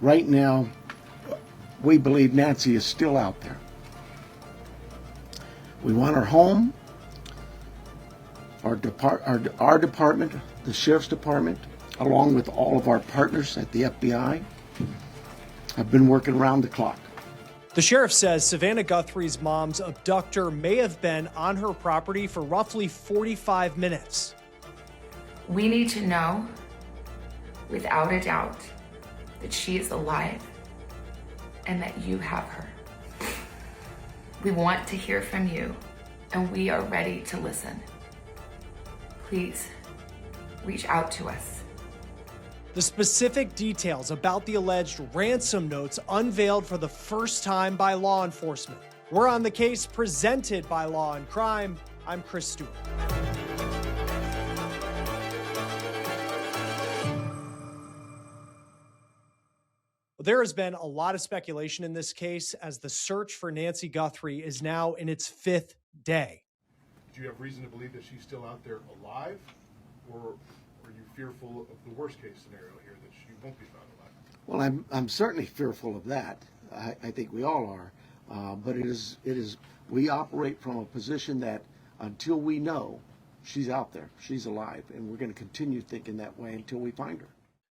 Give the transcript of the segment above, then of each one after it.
Right now, we believe Nancy is still out there. We want her home. Our department, the Sheriff's Department, along with all of our partners at the FBI, have been working around the clock. The sheriff says Savannah Guthrie's mom's abductor may have been on her property for roughly 45 minutes. We need to know, without a doubt, that she is alive and that you have her. We want to hear from you, and we are ready to listen. Please, reach out to us. The specific details about the alleged ransom notes unveiled for the first time by law enforcement. We're on the case presented by Law&Crime. I'm Chris Stewart. There has been a lot of speculation in this case as the search for Nancy Guthrie is now in its 5th day. Do you have reason to believe that she's still out there alive, or are you fearful of the worst case scenario here, that she won't be found alive? Well, I'm certainly fearful of that. I think we all are. But it is we operate from a position that until we know she's out there, she's alive, and we're going to continue thinking that way until we find her.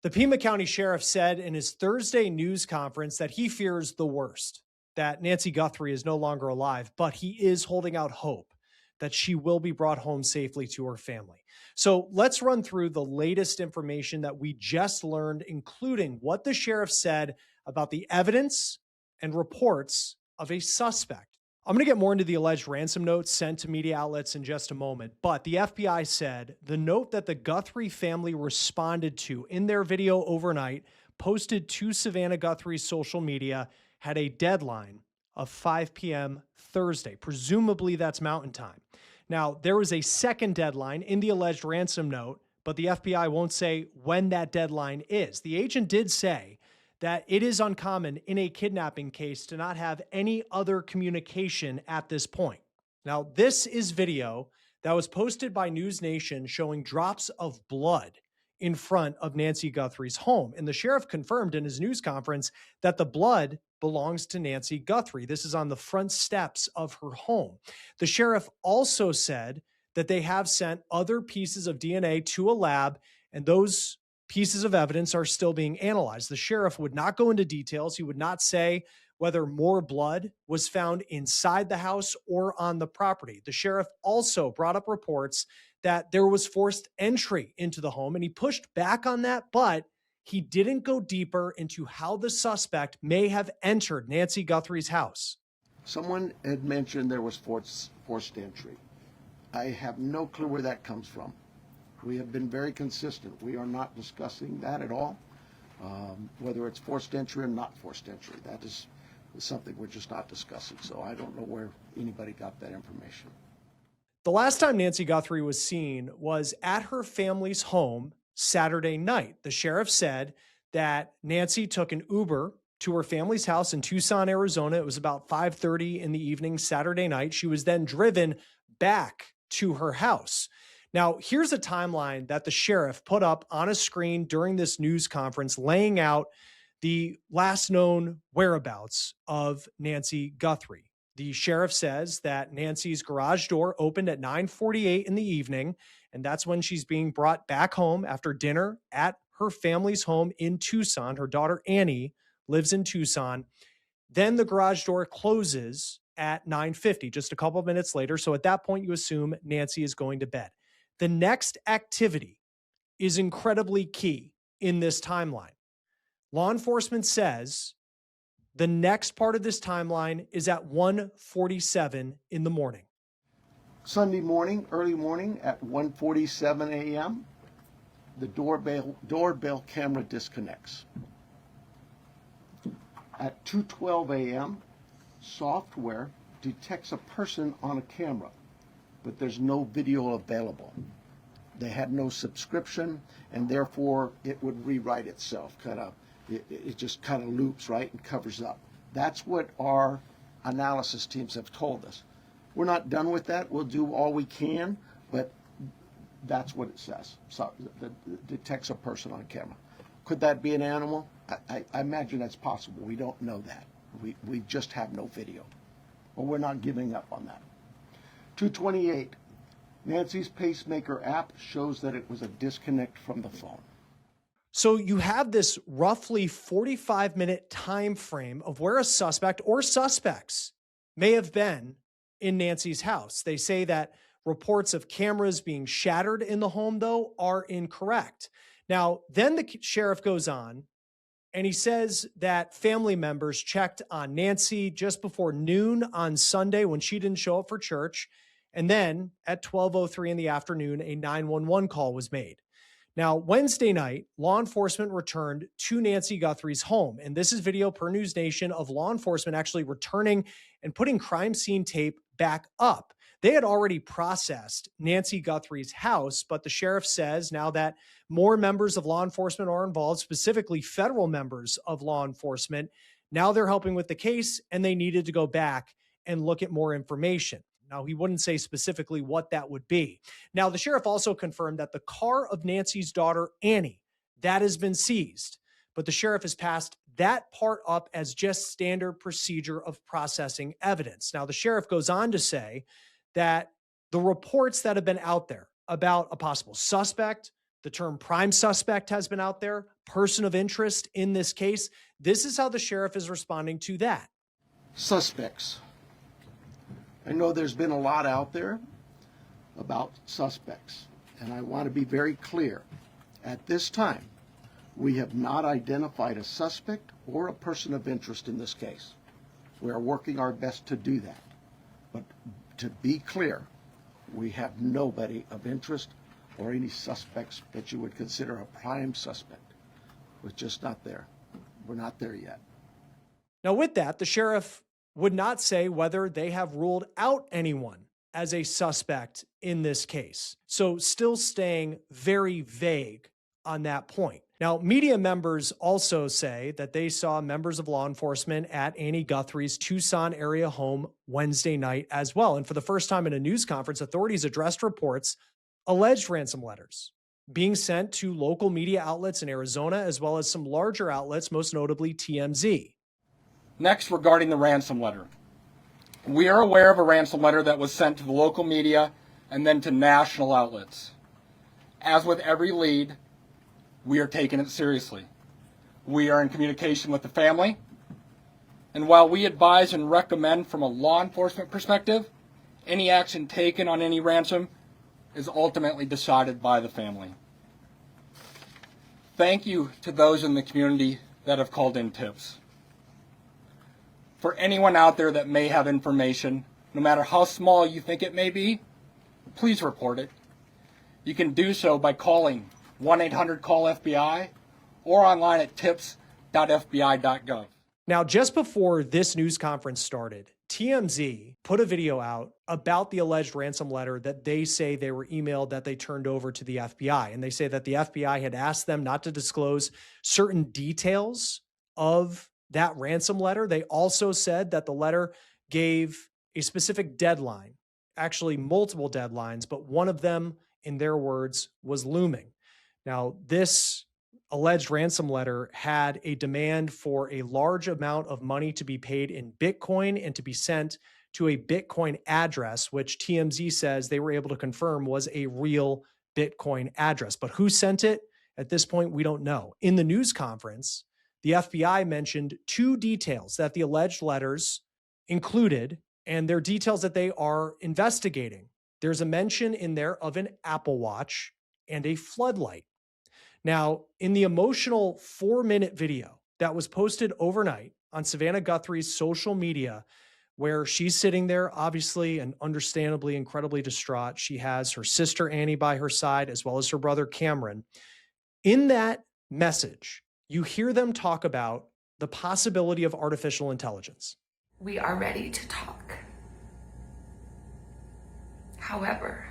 The Pima County Sheriff said in his Thursday news conference that he fears the worst, that Nancy Guthrie is no longer alive, but he is holding out hope that she will be brought home safely to her family. So let's run through the latest information that we just learned, including what the sheriff said about the evidence and reports of a suspect. I'm going to get more into the alleged ransom notes sent to media outlets in just a moment, but the FBI said the note that the Guthrie family responded to in their video overnight, posted to Savannah Guthrie's social media, had a deadline of 5 p.m. Thursday. Presumably that's Mountain Time. Now, there was a second deadline in the alleged ransom note, but the FBI won't say when that deadline is. The agent did say that it is uncommon in a kidnapping case to not have any other communication at this point. Now, this is video that was posted by News Nation showing drops of blood in front of Nancy Guthrie's home. And the sheriff confirmed in his news conference that the blood belongs to Nancy Guthrie. This is on the front steps of her home. The sheriff also said that they have sent other pieces of DNA to a lab, and those pieces of evidence are still being analyzed. The sheriff would not go into details. He would not say whether more blood was found inside the house or on the property. The sheriff also brought up reports that there was forced entry into the home, and he pushed back on that, but he didn't go deeper into how the suspect may have entered Nancy Guthrie's house. Someone had mentioned there was forced entry. I have no clue where that comes from. We have been very consistent. We are not discussing that at all, whether it's forced entry or not forced entry. That is something we're just not discussing. So I don't know where anybody got that information. The last time Nancy Guthrie was seen was at her family's home Saturday night. The sheriff said that Nancy took an Uber to her family's house in Tucson, Arizona. It was about 5:30 in the evening Saturday night. She was then driven back to her house. Now, here's a timeline that the sheriff put up on a screen during this news conference, laying out the last known whereabouts of Nancy Guthrie. The sheriff says that Nancy's garage door opened at 9:48 in the evening, and that's when she's being brought back home after dinner at her family's home in Tucson. Her daughter, Annie, lives in Tucson. Then the garage door closes at 9:50, just a couple of minutes later. So at that point, you assume Nancy is going to bed. The next activity is incredibly key in this timeline. Law enforcement says the next part of this timeline is at 1:47 in the morning. Sunday morning, early morning at 1:47 a.m., the doorbell camera disconnects. At 2:12 a.m., software detects a person on a camera, but there's no video available. They had no subscription, and therefore it would rewrite itself. It just kind of loops, right, and covers up. That's what our analysis teams have told us. We're not done with that. We'll do all we can, but that's what it says. So it detects a person on camera. Could that be an animal? I imagine that's possible. We don't know that. We just have no video. But we're not giving up on that. 228. Nancy's pacemaker app shows that it was a disconnect from the phone. So you have this roughly 45-minute time frame of where a suspect or suspects may have been in Nancy's house. They say that reports of cameras being shattered in the home, though, are incorrect. Now, then the sheriff goes on and he says that family members checked on Nancy just before noon on Sunday when she didn't show up for church. And then at 12:03 in the afternoon, a 911 call was made. Now, Wednesday night, law enforcement returned to Nancy Guthrie's home. And this is video per News Nation of law enforcement actually returning and putting crime scene tape back up. They had already processed Nancy Guthrie's house, but the sheriff says now that more members of law enforcement are involved, specifically federal members of law enforcement, now they're helping with the case and they needed to go back and look at more information. Now, he wouldn't say specifically what that would be. Now, the sheriff also confirmed that the car of Nancy's daughter, Annie, that has been seized, but the sheriff has passed that part up as just standard procedure of processing evidence. Now, the sheriff goes on to say that the reports that have been out there about a possible suspect, the term prime suspect has been out there, person of interest in this case. This is how the sheriff is responding to that. Suspects. I know there's been a lot out there about suspects, and I want to be very clear. At this time, we have not identified a suspect or a person of interest in this case. We are working our best to do that. But to be clear, we have nobody of interest or any suspects that you would consider a prime suspect. We're just not there. We're not there yet. Now, with that, the sheriff would not say whether they have ruled out anyone as a suspect in this case. So still staying very vague on that point. Now, media members also say that they saw members of law enforcement at Annie Guthrie's Tucson area home Wednesday night as well. And for the first time in a news conference, authorities addressed reports, alleged ransom letters being sent to local media outlets in Arizona, as well as some larger outlets, most notably TMZ. Next, regarding the ransom letter. We are aware of a ransom letter that was sent to the local media and then to national outlets. As with every lead, we are taking it seriously. We are in communication with the family, and while we advise and recommend from a law enforcement perspective, any action taken on any ransom is ultimately decided by the family. Thank you to those in the community that have called in tips. For anyone out there that may have information, no matter how small you think it may be, please report it. You can do so by calling 1-800-CALL-FBI or online at tips.fbi.gov. Now, just before this news conference started, TMZ put a video out about the alleged ransom letter that they say they were emailed that they turned over to the FBI. And they say that the FBI had asked them not to disclose certain details of that ransom letter. They also said that the letter gave a specific deadline, actually multiple deadlines, but one of them, in their words, was looming. Now, this alleged ransom letter had a demand for a large amount of money to be paid in Bitcoin and to be sent to a Bitcoin address, which TMZ says they were able to confirm was a real Bitcoin address. But who sent it? At this point, we don't know. In the news conference, the FBI mentioned two details that the alleged letters included, and they're details that they are investigating. There's a mention in there of an Apple Watch and a floodlight. Now, in the emotional 4-minute video that was posted overnight on Savannah Guthrie's social media, where she's sitting there, obviously and understandably incredibly distraught, she has her sister Annie by her side, as well as her brother Cameron. In that message, you hear them talk about the possibility of artificial intelligence. We are ready to talk. However,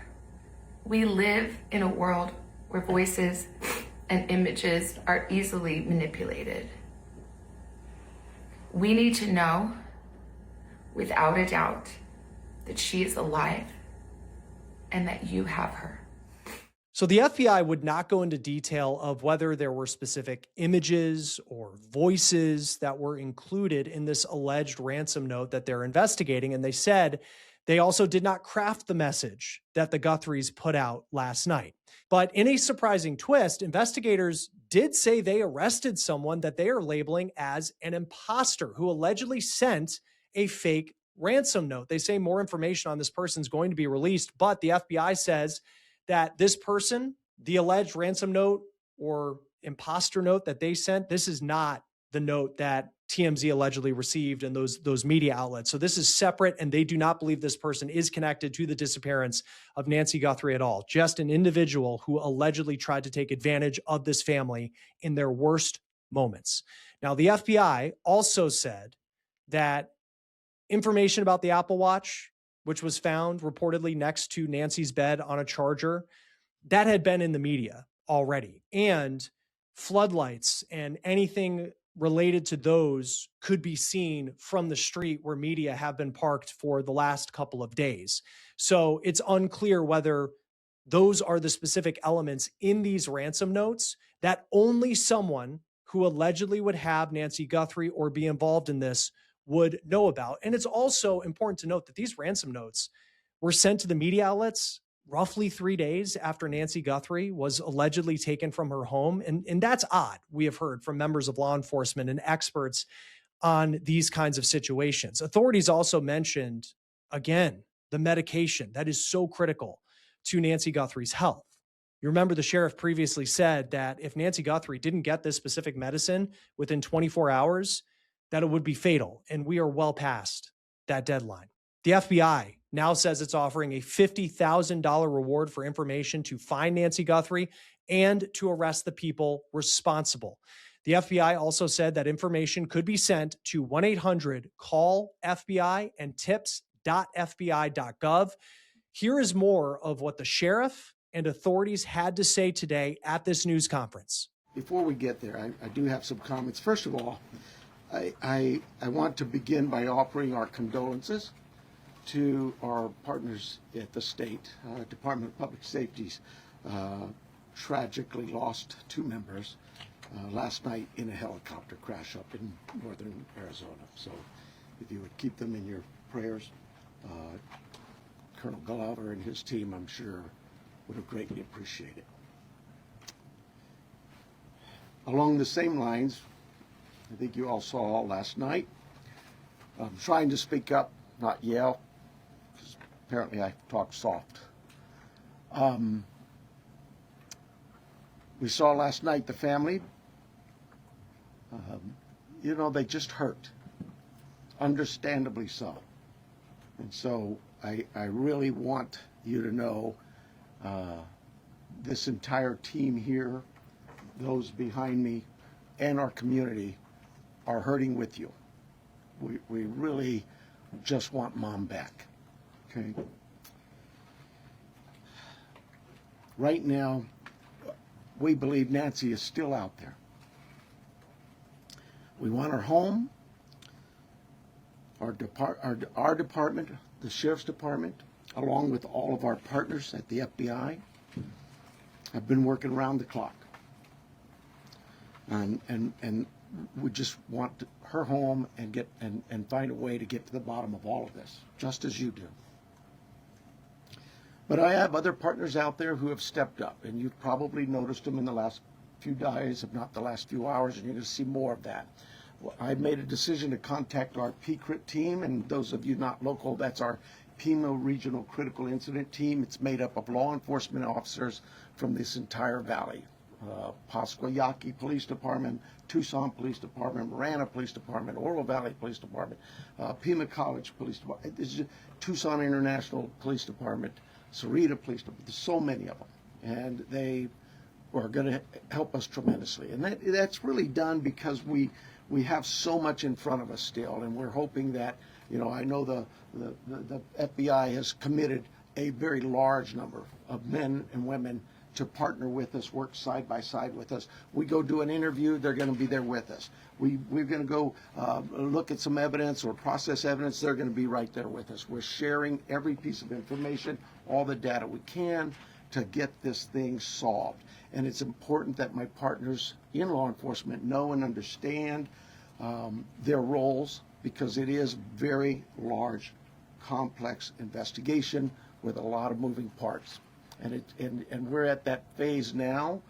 we live in a world where voices and images are easily manipulated. We need to know, without a doubt, that she is alive and that you have her. So the FBI would not go into detail of whether there were specific images or voices that were included in this alleged ransom note that they're investigating. And they said they also did not craft the message that the Guthries put out last night. But in a surprising twist, investigators did say they arrested someone that they are labeling as an imposter who allegedly sent a fake ransom note. They say more information on this person is going to be released, but the FBI says that this person, the alleged ransom note or imposter note that they sent, this is not the note that TMZ allegedly received in those media outlets. So this is separate, and they do not believe this person is connected to the disappearance of Nancy Guthrie at all. Just an individual who allegedly tried to take advantage of this family in their worst moments. Now, the FBI also said that information about the Apple Watch, which was found reportedly next to Nancy's bed on a charger, that had been in the media already. And floodlights and anything related to those could be seen from the street where media have been parked for the last couple of days. So it's unclear whether those are the specific elements in these ransom notes that only someone who allegedly would have Nancy Guthrie or be involved in this would know about. And it's also important to note that these ransom notes were sent to the media outlets roughly 3 days after Nancy Guthrie was allegedly taken from her home. And that's odd, we have heard from members of law enforcement and experts on these kinds of situations. Authorities also mentioned, again, the medication that is so critical to Nancy Guthrie's health. You remember the sheriff previously said that if Nancy Guthrie didn't get this specific medicine within 24 hours, that it would be fatal. And we are well past that deadline. The FBI now says it's offering a $50,000 reward for information to find Nancy Guthrie and to arrest the people responsible. The FBI also said that information could be sent to 1-800-CALL-FBI and tips.fbi.gov. Here is more of what the sheriff and authorities had to say today at this news conference. Before we get there, I do have some comments. First of all, I want to begin by offering our condolences to our partners at the state. Department of Public Safety's tragically lost 2 members last night in a helicopter crash up in northern Arizona. So if you would keep them in your prayers, Colonel Glover and his team, I'm sure, would have greatly appreciated it. Along the same lines, I think you all saw last night, I'm trying to speak up, not yell, because apparently I talk soft. We saw last night the family, they just hurt, understandably so. And so I really want you to know this entire team here, those behind me, and our community are hurting with you. We really just want Mom back, okay? Right now, we believe Nancy is still out there. We want her home. Our department, the Sheriff's Department, along with all of our partners at the FBI, have been working around the clock. And we just want her home and find a way to get to the bottom of all of this, just as you do. But I have other partners out there who have stepped up, and you've probably noticed them in the last few days, if not the last few hours, and you're going to see more of that. Well, I made a decision to contact our PCRIT team, and those of you not local, that's our Pima Regional Critical Incident Team. It's made up of law enforcement officers from this entire valley. Pasco Yaqui Police Department, Tucson Police Department, Marana Police Department, Oro Valley Police Department, Pima College Police Department, Tucson International Police Department, Sarita Police Department. There's so many of them, and they are going to help us tremendously. And that's really done because we have so much in front of us still, and we're hoping that, I know the FBI has committed a very large number of men and women to partner with us, work side by side with us. We go do an interview, they're going to be there with us. We're going to go look at some evidence or process evidence, they're going to be right there with us. We're sharing every piece of information, all the data we can, to get this thing solved. And it's important that my partners in law enforcement know and understand their roles, because it is very large, complex investigation with a lot of moving parts. And we're at that phase now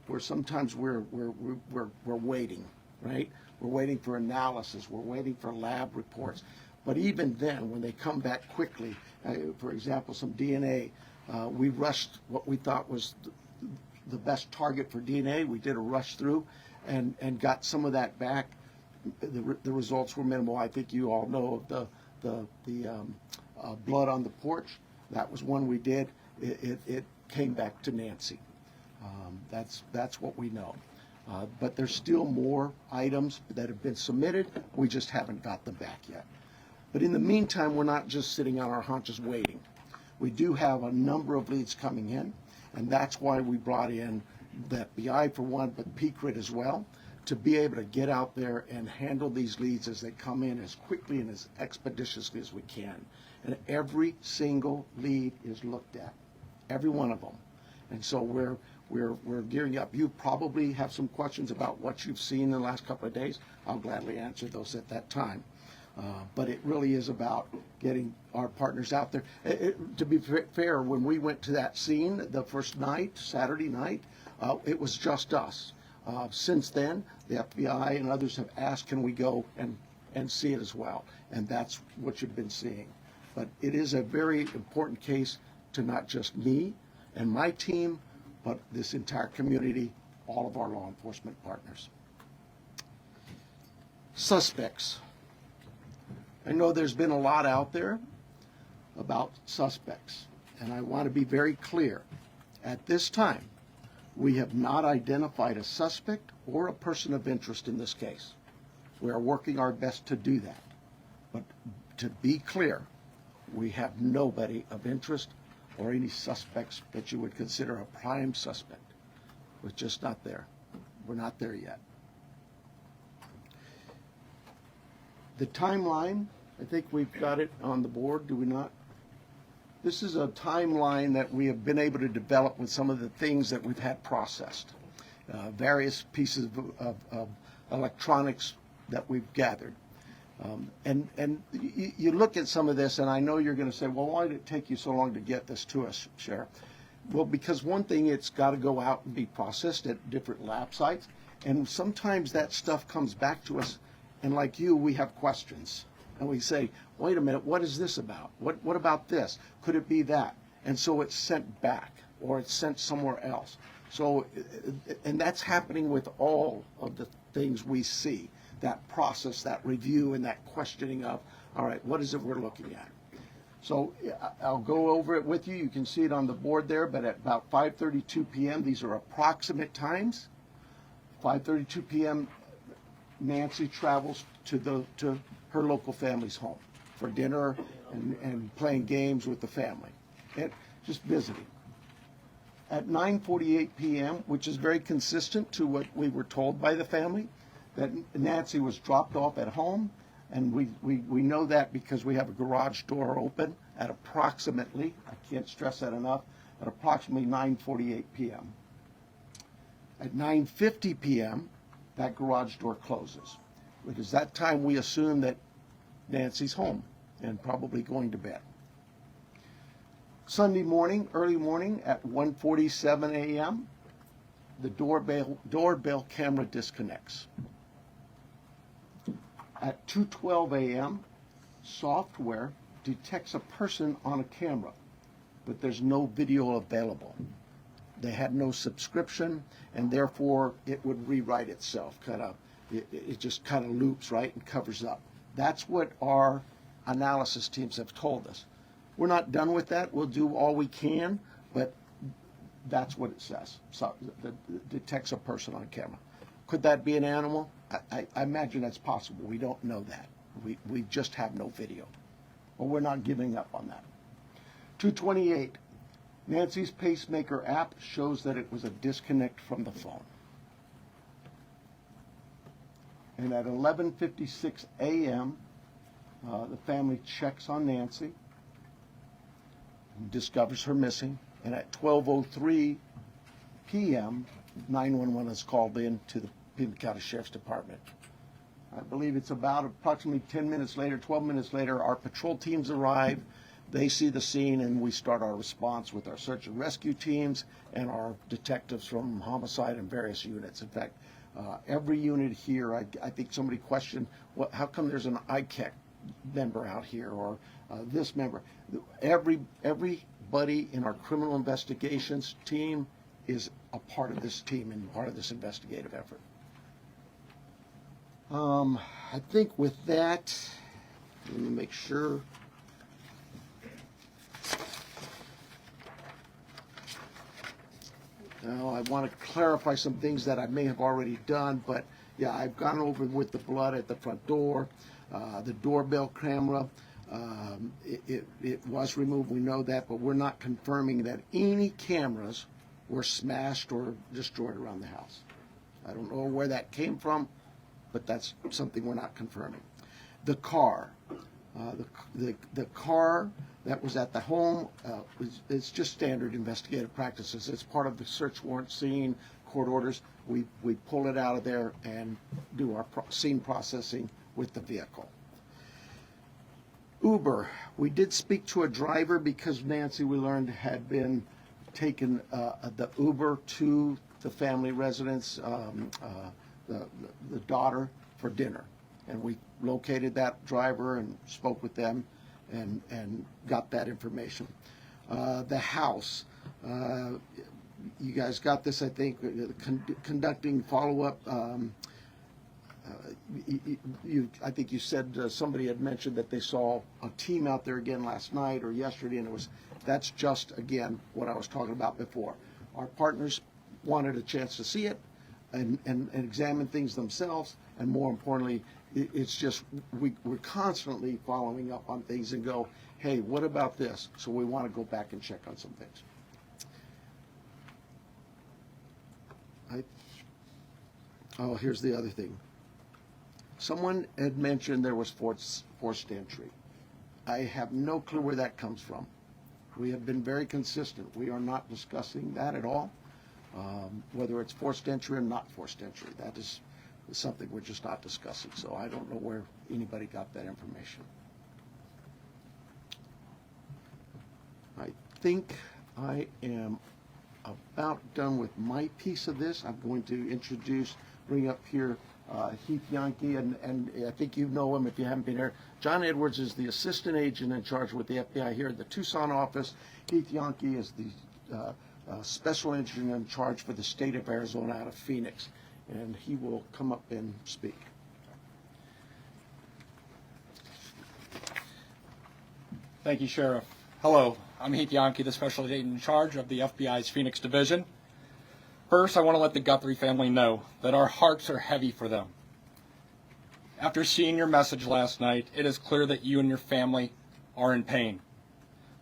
where sometimes we're waiting, right? We're waiting for analysis. We're waiting for lab reports. But even then, when they come back quickly, for example, some DNA, we rushed what we thought was the best target for DNA. We did a rush through and got some of that back. The results were minimal. I think you all know of the blood on the porch. That was one we did. It came back to Nancy. That's what we know. But there's still more items that have been submitted. We just haven't got them back yet. But in the meantime, we're not just sitting on our haunches waiting. We do have a number of leads coming in, and that's why we brought in the FBI for one, but PCRIT as well, to be able to get out there and handle these leads as they come in as quickly and as expeditiously as we can. And every single lead is looked at, every one of them. And so we're gearing up. You probably have some questions about what you've seen in the last couple of days. I'll gladly answer those at that time. But it really is about getting our partners out there. To be fair, when we went to that scene the first night, Saturday night, it was just us. Since then, the FBI and others have asked, can we go and see it as well? And that's what you've been seeing. But it is a very important case to not just me and my team, but this entire community, all of our law enforcement partners. Suspects. I know there's been a lot out there about suspects, and I want to be very clear. At this time, we have not identified a suspect or a person of interest in this case. We are working our best to do that. But to be clear, we have nobody of interest or any suspects that you would consider a prime suspect. We're just not there. We're not there yet. The timeline, I think we've got it on the board, do we not? This is a timeline that we have been able to develop with some of the things that we've had processed. Various pieces of electronics that we've gathered. And you look at some of this, and I know you're going to say, well, why did it take you so long to get this to us, Sheriff? Well, because one thing, it's got to go out and be processed at different lab sites. And sometimes that stuff comes back to us, and like you, we have questions. And we say, wait a minute, what is this about? What about this? Could it be that? And so it's sent back, or it's sent somewhere else. So, and that's happening with all of the things we see, that process, that review, and that questioning of, all right, what is it we're looking at? So I'll go over it with you. You can see it on the board there, but at about 5:32 p.m., these are approximate times. 5:32 p.m., Nancy travels to her local family's home for dinner and playing games with the family, and just visiting. At 9:48 p.m., which is very consistent to what we were told by the family, that Nancy was dropped off at home, and we know that because we have a garage door open at approximately, I can't stress that enough, at approximately 9:48 p.m. At 9:50 p.m., that garage door closes. Because that time we assume that Nancy's home and probably going to bed. Sunday morning, early morning at 1:47 a.m., the doorbell camera disconnects. At 2:12 a.m., software detects a person on a camera, but there's no video available. They had no subscription, and therefore it would rewrite itself. It just kind of loops, right, and covers up. That's what our analysis teams have told us. We're not done with that. We'll do all we can, but that's what it says. So it detects a person on camera. Could that be an animal? I imagine that's possible. We don't know that. We just have no video. But we're not giving up on that. 2:28. Nancy's pacemaker app shows that it was a disconnect from the phone. And at 11:56 a.m., the family checks on Nancy and discovers her missing. And at 12:03 p.m., 911 is called in to the Pima County Sheriff's Department. I believe it's about approximately 10 minutes later, 12 minutes later, our patrol teams arrive. They see the scene, and we start our response with our search and rescue teams and our detectives from homicide and various units. In fact, every unit here, I think somebody questioned, how come there's an ICAC member out here, or this member? Everybody in our criminal investigations team is a part of this team and part of this investigative effort. I think with that, let me make sure. Now, I want to clarify some things that I may have already done, but yeah, I've gone over with the blood at the front door, the doorbell camera. It was removed, we know that, but we're not confirming that any cameras were smashed or destroyed around the house. I don't know where that came from, but that's something we're not confirming. The car, the car that was at the home, it's just standard investigative practices. It's part of the search warrant scene, court orders. We pull it out of there and do our scene processing with the vehicle. Uber, we did speak to a driver because Nancy, we learned, had been taken the Uber to the family residence, the daughter, for dinner. And we located that driver and spoke with them and got that information. The house, you guys got this, I think, conducting follow-up. I think you said somebody had mentioned that they saw a team out there again last night or yesterday, and that's just, again, what I was talking about before. Our partners wanted a chance to see it and examine things themselves, and more importantly, it's just we're constantly following up on things and go, hey, what about this? So we want to go back and check on some things. Here's the other thing. Someone had mentioned there was forced entry. I have no clue where that comes from. We have been very consistent. We are not discussing that at all, whether it's forced entry or not forced entry. That is something we're just not discussing. So I don't know where anybody got that information. I think I am about done with my piece of this. I'm going to bring up here Heath Yankee, and I think you know him if you haven't been here. John Edwards is the assistant agent in charge with the FBI here at the Tucson office. Heath Yankee is the special agent in charge for the state of Arizona out of Phoenix, and he will come up and speak. Thank you, Sheriff. Hello, I'm Heath Yankee, the special agent in charge of the FBI's Phoenix Division. First, I want to let the Guthrie family know that our hearts are heavy for them. After seeing your message last night, it is clear that you and your family are in pain.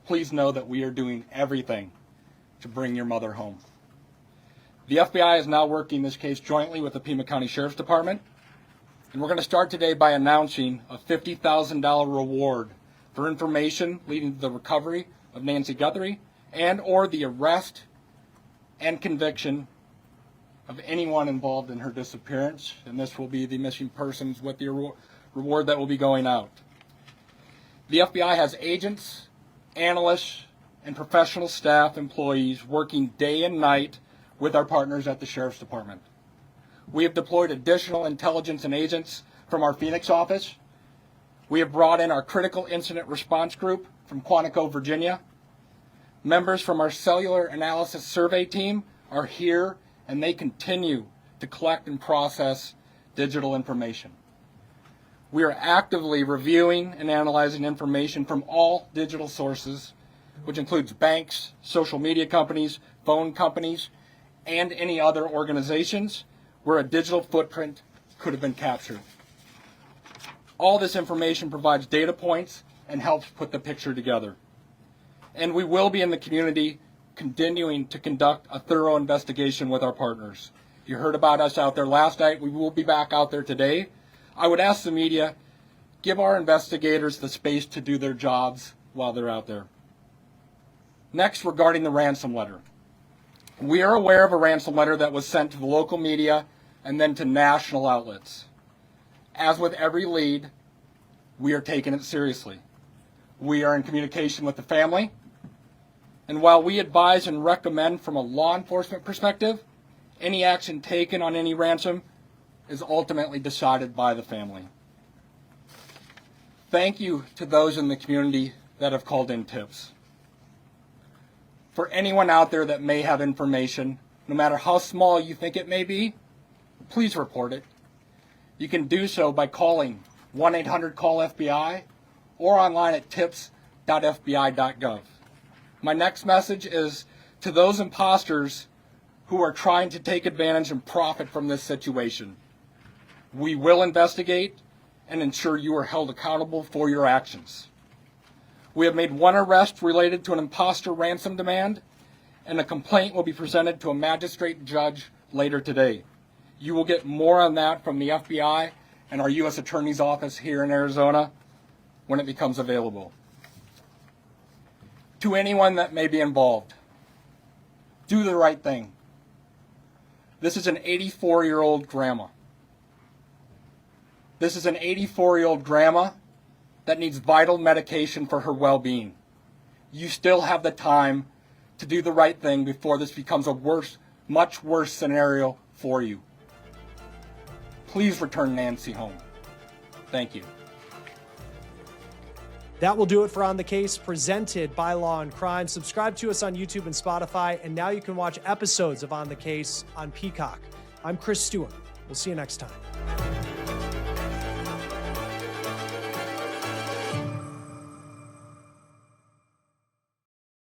Please know that we are doing everything to bring your mother home. The FBI is now working this case jointly with the Pima County Sheriff's Department, and we're going to start today by announcing a $50,000 reward for information leading to the recovery of Nancy Guthrie and or the arrest and conviction of anyone involved in her disappearance, and this will be the missing persons with the reward that will be going out. The FBI has agents, analysts, and professional staff employees working day and night with our partners at the Sheriff's Department. We have deployed additional intelligence and agents from our Phoenix office. We have brought in our Critical Incident Response Group from Quantico, Virginia. Members from our Cellular Analysis Survey team are here, and they continue to collect and process digital information. We are actively reviewing and analyzing information from all digital sources, which includes banks, social media companies, phone companies, and any other organizations where a digital footprint could have been captured. All this information provides data points and helps put the picture together. And we will be in the community continuing to conduct a thorough investigation with our partners. You heard about us out there last night. We will be back out there today. I would ask the media, give our investigators the space to do their jobs while they're out there. Next, regarding the ransom letter. We are aware of a ransom letter that was sent to the local media and then to national outlets. As with every lead, we are taking it seriously. We are in communication with the family, and while we advise and recommend from a law enforcement perspective, any action taken on any ransom is ultimately decided by the family. Thank you to those in the community that have called in tips. For anyone out there that may have information, no matter how small you think it may be, please report it. You can do so by calling 1-800-CALL-FBI or online at tips.fbi.gov. My next message is to those imposters who are trying to take advantage and profit from this situation. We will investigate and ensure you are held accountable for your actions. We have made one arrest related to an imposter ransom demand, and a complaint will be presented to a magistrate judge later today. You will get more on that from the FBI and our U.S. Attorney's Office here in Arizona when it becomes available. To anyone that may be involved, do the right thing. This is an 84-year-old grandma. This is an 84-year-old grandma that needs vital medication for her well-being. You still have the time to do the right thing before this becomes a much worse scenario for you. Please return Nancy home. Thank you. That will do it for On the Case, presented by Law&Crime. Subscribe to us on YouTube and Spotify, and now you can watch episodes of On the Case on Peacock. I'm Chris Stewart. We'll see you next time.